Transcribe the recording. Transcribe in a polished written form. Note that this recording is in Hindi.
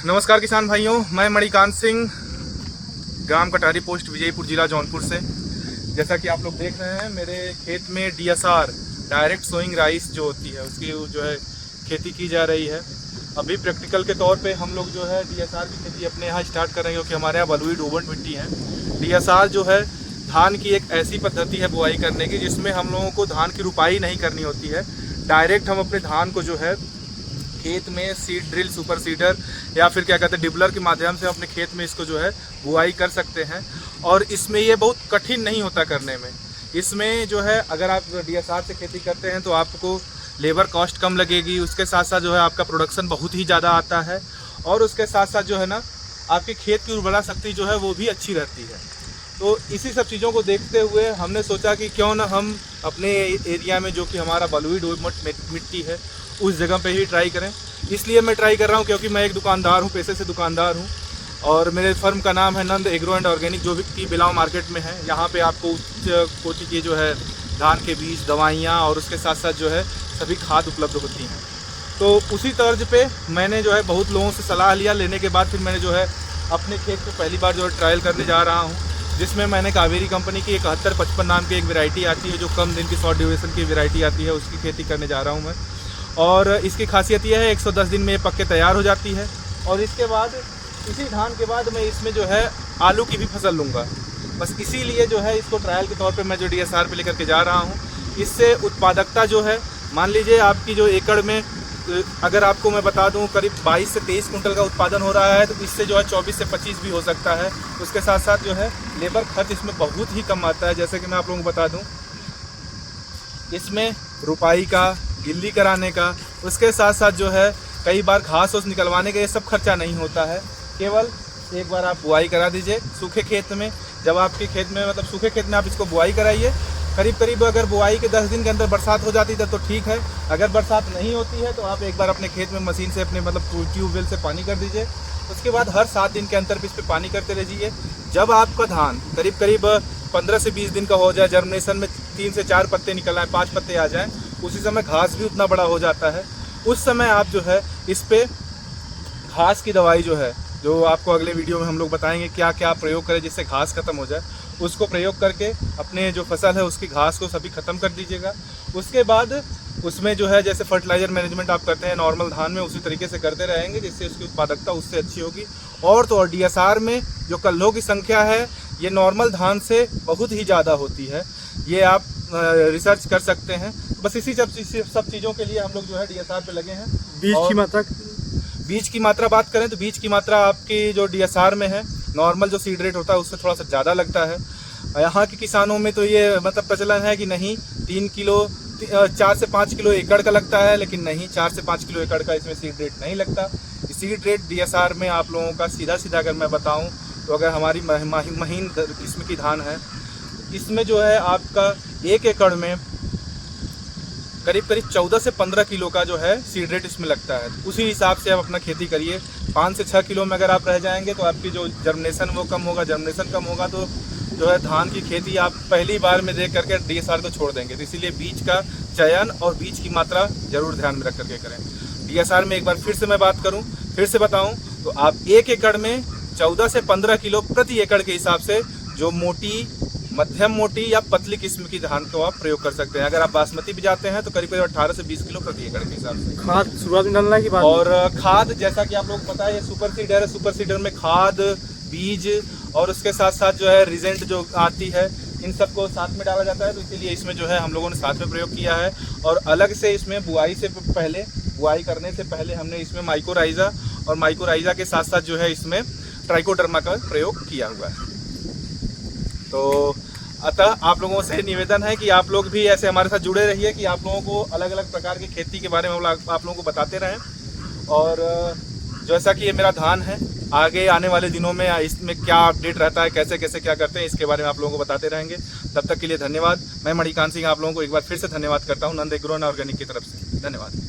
नमस्कार किसान भाइयों, मैं मणिकांत सिंह, ग्राम कटारी पोस्ट विजयपुर, जिला जौनपुर से। जैसा कि आप लोग देख रहे हैं, मेरे खेत में DSR डायरेक्ट सोइंग राइस जो होती है उसकी जो है खेती की जा रही है। अभी प्रैक्टिकल के तौर पे हम लोग जो है DSR की खेती अपने यहाँ स्टार्ट करेंगे, क्योंकि हमारे यहाँ बलुई डोबंट मिट्टी है। DSR जो है धान की एक ऐसी पद्धति है बुआई करने की, जिसमें हम लोगों को धान की रुपाई नहीं करनी होती है। डायरेक्ट हम अपने धान को जो है खेत में सीड ड्रिल, सुपर सीडर या फिर क्या कहते हैं डिबलर के माध्यम से अपने खेत में इसको जो है बुआई कर सकते हैं। और इसमें ये बहुत कठिन नहीं होता करने में। इसमें जो है अगर आप DSR से खेती करते हैं तो आपको लेबर कॉस्ट कम लगेगी, उसके साथ साथ जो है आपका प्रोडक्शन बहुत ही ज़्यादा आता है, और उसके साथ साथ जो है ना आपके खेत की उर्वरा शक्ति जो है वो भी अच्छी रहती है। तो इसी सब चीज़ों को देखते हुए हमने सोचा कि क्यों ना हम अपने एरिया में जो कि हमारा बलुई डोबंट मिट्टी है उस जगह पे ही ट्राई करें। इसलिए मैं ट्राई कर रहा हूँ क्योंकि मैं एक दुकानदार हूँ, पेशे से दुकानदार हूँ, और मेरे फर्म का नाम है नंद एग्रो एंड ऑर्गेनिक, जो कि बिलाव मार्केट में है। यहाँ पे आपको उच्च कोटि के जो है धान के बीज, दवाइयाँ और उसके साथ साथ जो है सभी खाद उपलब्ध होती हैं। तो उसी तर्ज पे मैंने जो है बहुत लोगों से सलाह लिया, लेने के बाद फिर मैंने जो है अपने खेत पे पहली बार जो है ट्रायल करने जा रहा हूँ, जिसमें मैंने कावेरी कंपनी की 7155 नाम की एक वैरायटी आती है, जो कम दिन की शॉर्ट ड्यूरेशन की वैरायटी आती है, उसकी खेती करने जा रहा हूँ मैं। और इसकी खासियत यह है 110 दिन में पक के तैयार हो जाती है। और इसके बाद इसी धान के बाद मैं इसमें जो है आलू की भी फसल लूँगा। बस इसीलिए जो है इसको ट्रायल के तौर पे मैं जो DSR पे लेकर के जा रहा हूँ। इससे उत्पादकता जो है, मान लीजिए आपकी जो एकड़ में अगर आपको मैं बता दूं करीब 22 से 23 कुंटल का उत्पादन हो रहा है, तो इससे जो है 24 से 25 भी हो सकता है। उसके साथ साथ जो है लेबर खर्च इसमें बहुत ही कम आता है। जैसे कि मैं आप लोगों को बता दूं, इसमें रुपाई का, गिल्ली कराने का, उसके साथ साथ जो है कई बार घास ओस निकलवाने का, ये सब खर्चा नहीं होता है। केवल एक बार आप बुआई करा दीजिए सूखे खेत में। जब आपके खेत में मतलब सूखे खेत में आप इसको बुआई कराइए, करीब अगर बुआई के 10 दिन के अंदर बरसात हो जाती है तो ठीक है। अगर बरसात नहीं होती है तो आप एक बार अपने खेत में मशीन से अपने मतलब ट्यूबवेल से पानी कर दीजिए। उसके बाद हर 7 दिन के अंतर भी इस पर पानी करते रहिए। जब आपका धान करीब 15 से 20 दिन का हो जाए, जर्मिनेशन में 3 से 4 पत्ते निकल आए, 5 पत्ते आ जाएँ, उसी समय घास भी उतना बड़ा हो जाता है। उस समय आप जो है इस पर घास की दवाई जो है, जो आपको अगले वीडियो में हम लोग बताएंगे क्या क्या प्रयोग करें जिससे घास खत्म हो जाए, उसको प्रयोग करके अपने जो फसल है उसकी घास को सभी ख़त्म कर दीजिएगा। उसके बाद उसमें जो है जैसे फर्टिलाइज़र मैनेजमेंट आप करते हैं नॉर्मल धान में, उसी तरीके से करते रहेंगे, जिससे उसकी उत्पादकता उससे अच्छी होगी। और तो और DSR में जो कल्लों की संख्या है ये नॉर्मल धान से बहुत ही ज़्यादा होती है। ये आप रिसर्च कर सकते हैं। बस इसी सब चीज़ों के लिए हम लोग जो है DSR पे लगे हैं। बीज की मात्रा बात करें तो बीज की मात्रा आपकी जो DSR में है, नॉर्मल जो सीड रेट होता है उससे थोड़ा सा ज़्यादा लगता है। यहाँ के किसानों में तो ये मतलब प्रचलन है कि नहीं 3 किलो 4 से 5 किलो एकड़ का लगता है, लेकिन नहीं, 4 से 5 किलो एकड़ का इसमें सीड रेट नहीं लगता। सीड रेट DSR में आप लोगों का सीधा अगर मैं बताऊँ तो अगर हमारी महीन किस्म की धान है, इसमें जो है आपका 1 एकड़ में करीब 14 से 15 किलो का जो है सीड रेट इसमें लगता है। उसी हिसाब से आप अपना खेती करिए। 5 से 6 किलो में अगर आप रह जाएंगे तो आपकी जो जर्मिनेशन वो कम होगा, जर्मिनेशन कम होगा तो जो है धान की खेती आप पहली बार में देख करके DSR को छोड़ देंगे। तो इसीलिए बीज का चयन और बीज की मात्रा जरूर ध्यान में रख करके करें। DSR में एक बार फिर से मैं बात करूँ, फिर से बताऊँ तो आप 1 एकड़ में 14 से 15 किलो प्रति एकड़ के हिसाब से जो मोटी, मध्यम मोटी या पतली किस्म की धान को आप प्रयोग कर सकते हैं। अगर आप बासमती भी जाते हैं तो करीब 18 से 20 किलो प्रति एकड़ के हिसाब से। खाद शुरुआत में डालना की बात, और खाद जैसा कि आप लोग पता है ये सुपर सीडर है। सुपर सीडर में खाद, बीज और उसके साथ साथ जो है रिजेंट जो आती है, इन सबको साथ में डाला जाता है। तो इसीलिए इसमें जो है हम लोगों ने साथ में प्रयोग किया है। और अलग से इसमें बुआई करने से पहले हमने इसमें माइकोराइजा और माइकोराइजा के साथ साथ जो है इसमें ट्राइकोडर्मा का प्रयोग किया हुआ है। तो अतः आप लोगों से निवेदन है कि आप लोग भी ऐसे हमारे साथ जुड़े रहिए कि आप लोगों को अलग अलग प्रकार की खेती के बारे में आप लोगों को बताते रहें। और जैसा कि ये मेरा धान है, आगे आने वाले दिनों में इसमें क्या अपडेट रहता है, कैसे कैसे क्या करते हैं, इसके बारे में आप लोगों को बताते रहेंगे। तब तक के लिए धन्यवाद। मैं मणिकांत सिंह आप लोगों को एक बार फिर से धन्यवाद करता हूँ नंद एग्रो एंड ऑर्गेनिक की तरफ से। धन्यवाद।